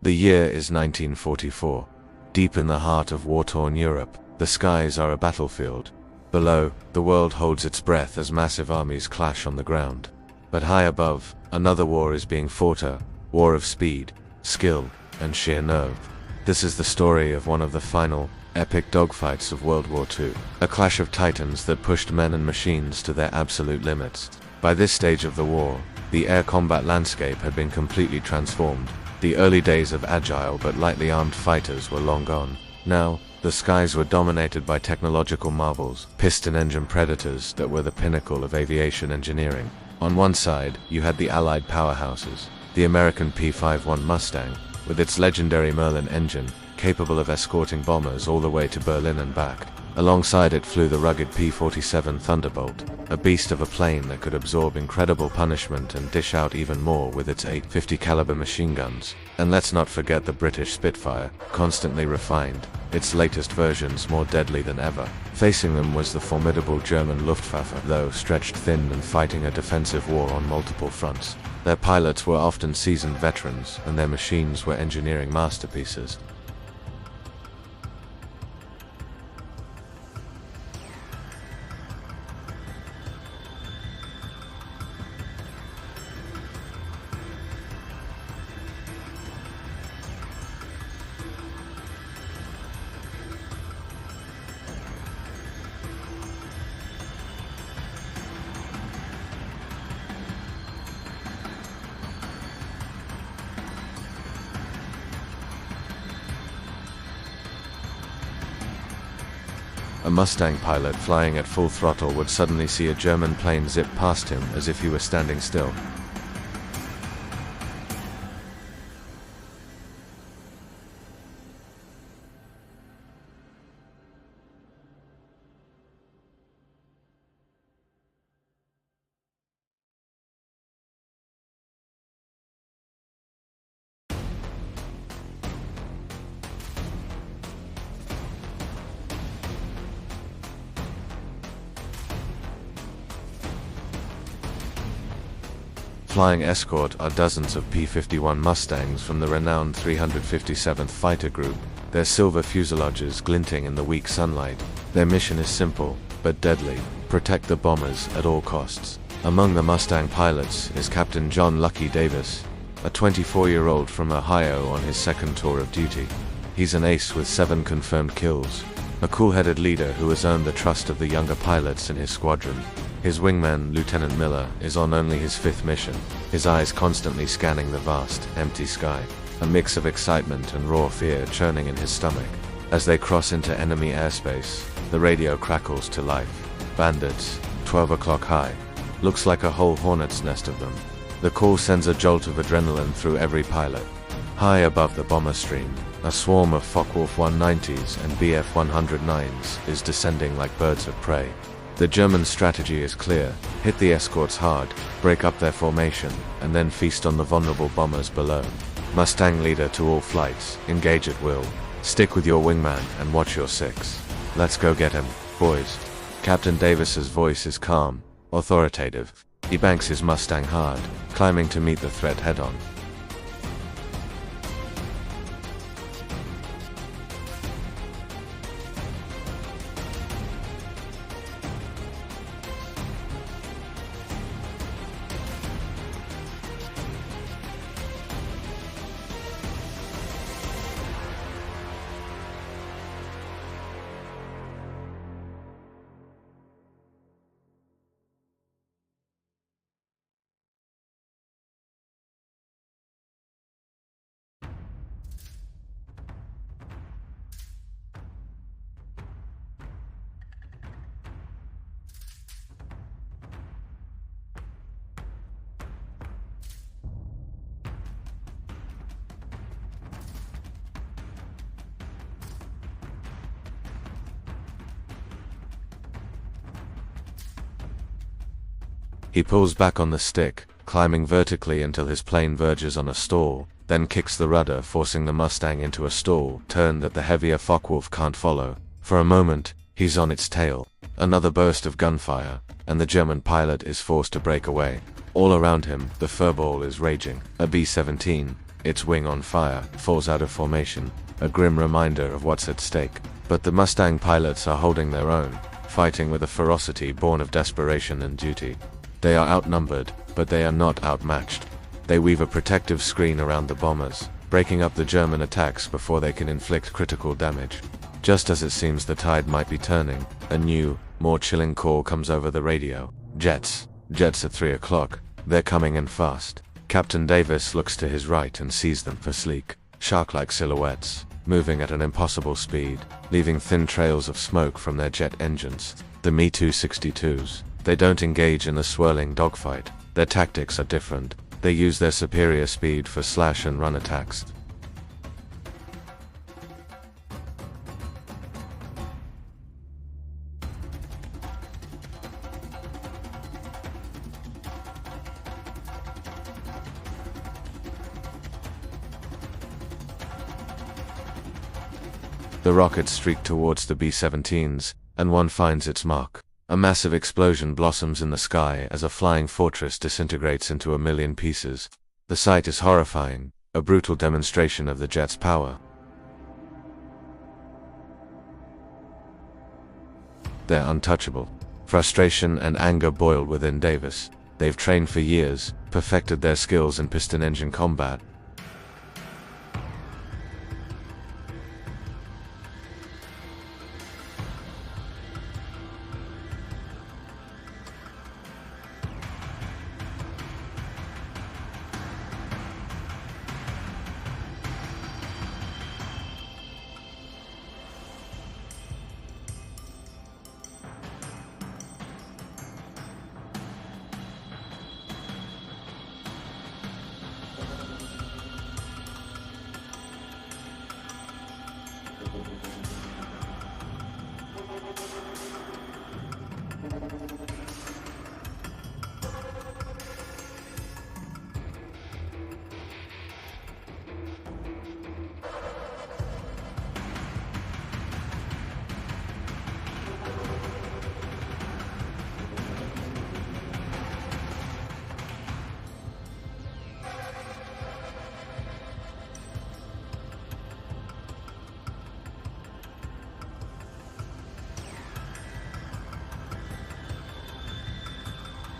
The year is 1944. Deep in the heart of war-torn Europe, the skies are a battlefield. Below, the world holds its breath as massive armies clash on the ground. But high above, another war is being fought, a war of speed, skill, and sheer nerve. This is the story of one of the final, epic dogfights of World War II, a clash of titans that pushed men and machines to their absolute limits. By this stage of the war, the air combat landscape had been completely transformed. The early days of agile but lightly armed fighters were long gone. Now, the skies were dominated by technological marvels, piston-engine predators that were the pinnacle of aviation engineering. On one side, you had the Allied powerhouses, the American P-51 Mustang, with its legendary Merlin engine, capable of escorting bombers all the way to Berlin and back. Alongside it flew the rugged P-47 Thunderbolt, a beast of a plane that could absorb incredible punishment and dish out even more with its 850 caliber machine guns. And let's not forget the British Spitfire, constantly refined, its latest versions more deadly than ever. Facing them was the formidable German Luftwaffe, though stretched thin and fighting a defensive war on multiple fronts. Their pilots were often seasoned veterans, and their machines were engineering masterpieces. A Mustang pilot flying at full throttle would suddenly see a German plane zip past him as if he were standing still. Flying escort are dozens of P-51 Mustangs from the renowned 357th Fighter Group, their silver fuselages glinting in the weak sunlight. Their mission is simple, but deadly: protect the bombers at all costs. Among the Mustang pilots is Captain John "Lucky" Davis, a 24-year-old from Ohio on his second tour of duty. He's an ace with 7 confirmed kills, a cool-headed leader who has earned the trust of the younger pilots in his squadron. His wingman, Lieutenant Miller, is on only his 5th mission, his eyes constantly scanning the vast, empty sky, a mix of excitement and raw fear churning in his stomach. As they cross into enemy airspace, the radio crackles to life. Bandits, 12 o'clock high. Looks like a whole hornet's nest of them. The call sends a jolt of adrenaline through every pilot. High above the bomber stream, a swarm of Focke-Wulf 190s and Bf 109s is descending like birds of prey. The German strategy is clear: hit the escorts hard, break up their formation, and then feast on the vulnerable bombers below. Mustang leader to all flights, engage at will. Stick with your wingman and watch your 6. Let's go get him, boys. Captain Davis's voice is calm, authoritative. He banks his Mustang hard, climbing to meet the threat head-on. He pulls back on the stick, climbing vertically until his plane verges on a stall, then kicks the rudder, forcing the Mustang into a stall turn that the heavier Focke-Wulf can't follow. For a moment, he's on its tail. Another burst of gunfire, and the German pilot is forced to break away. All around him, the furball is raging. A B-17, its wing on fire, falls out of formation, a grim reminder of what's at stake. But the Mustang pilots are holding their own, fighting with a ferocity born of desperation and duty. They are outnumbered, but they are not outmatched. They weave a protective screen around the bombers, breaking up the German attacks before they can inflict critical damage. Just as it seems the tide might be turning, a new, more chilling call comes over the radio. Jets. Jets at 3 o'clock. They're coming in fast. Captain Davis looks to his right and sees them for sleek, shark-like silhouettes, moving at an impossible speed, leaving thin trails of smoke from their jet engines. The Me-262s. They don't engage in a swirling dogfight. Their tactics are different. They use their superior speed for slash-and-run attacks. The rockets streak towards the B-17s, and one finds its mark. A massive explosion blossoms in the sky as a flying fortress disintegrates into a million pieces. The sight is horrifying, a brutal demonstration of the jet's power. They're untouchable. Frustration and anger boil within Davis. They've trained for years, perfected their skills in piston engine combat.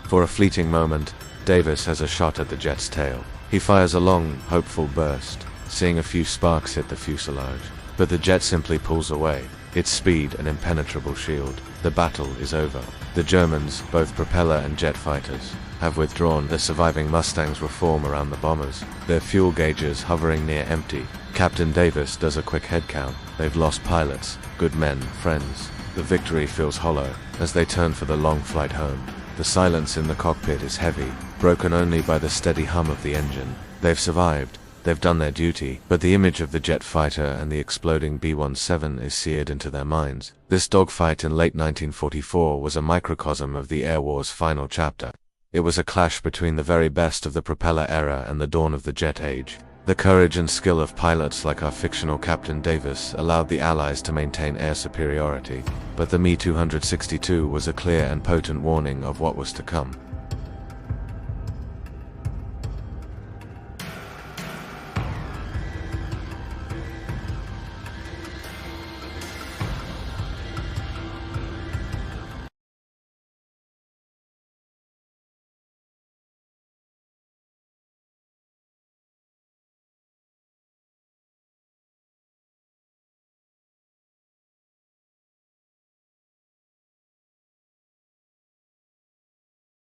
For a fleeting moment, Davis has a shot at the jet's tail. He fires a long, hopeful burst, seeing a few sparks hit the fuselage. But the jet simply pulls away, its speed an impenetrable shield. The battle is over. The Germans, both propeller and jet fighters, have withdrawn. The surviving Mustangs reform around the bombers, their fuel gauges hovering near empty. Captain Davis does a quick head count. They've lost pilots, good men, friends. The victory feels hollow as they turn for the long flight home. The silence in the cockpit is heavy, broken only by the steady hum of the engine. They've survived, they've done their duty, but the image of the jet fighter and the exploding B-17 is seared into their minds. This dogfight in late 1944 was a microcosm of the Air War's final chapter. It was a clash between the very best of the propeller era and the dawn of the jet age. The courage and skill of pilots like our fictional Captain Davis allowed the Allies to maintain air superiority, but the Me-262 was a clear and potent warning of what was to come.